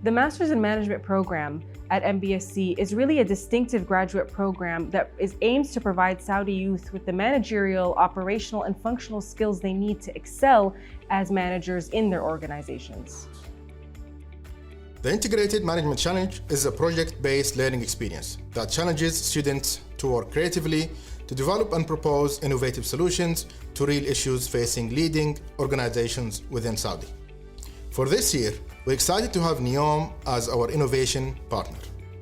The Masters in Management program at MBSC is really a distinctive graduate program that aims to provide Saudi youth with the managerial, operational, and functional skills they need to excel as managers in their organizations. The Integrated Management Challenge is a project-based learning experience that challenges students to work creatively, to develop and propose innovative solutions to real issues facing leading organizations within Saudi. For this year, we're excited to have NEOM as our innovation partner.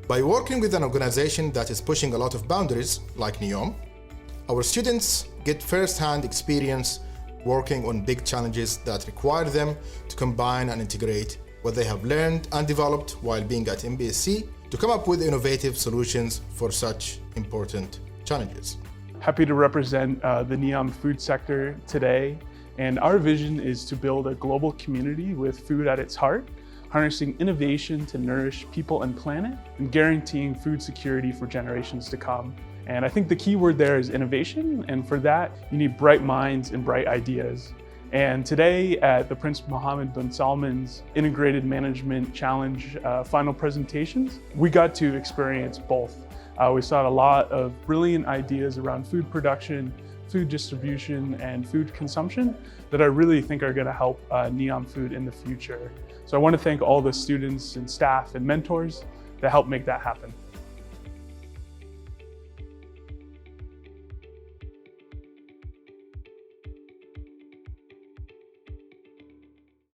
By working with an organization that is pushing a lot of boundaries, like NEOM, our students get first-hand experience working on big challenges that require them to combine and integrate what they have learned and developed while being at MBSC to come up with innovative solutions for such important challenges. Happy to represent the NEOM'S Food Sector today. And our vision is to build a global community with food at its heart, harnessing innovation to nourish people and planet, and guaranteeing food security for generations to come. And I think the key word there is innovation, and for that, you need bright minds and bright ideas. And today at the Prince Mohammed bin Salman's Integrated Management Challenge final presentations, we got to experience both. We saw a lot of brilliant ideas around food production, food distribution, and food consumption that I really think are going to help NEOM Food in the future. So I want to thank all the students and staff and mentors that helped make that happen.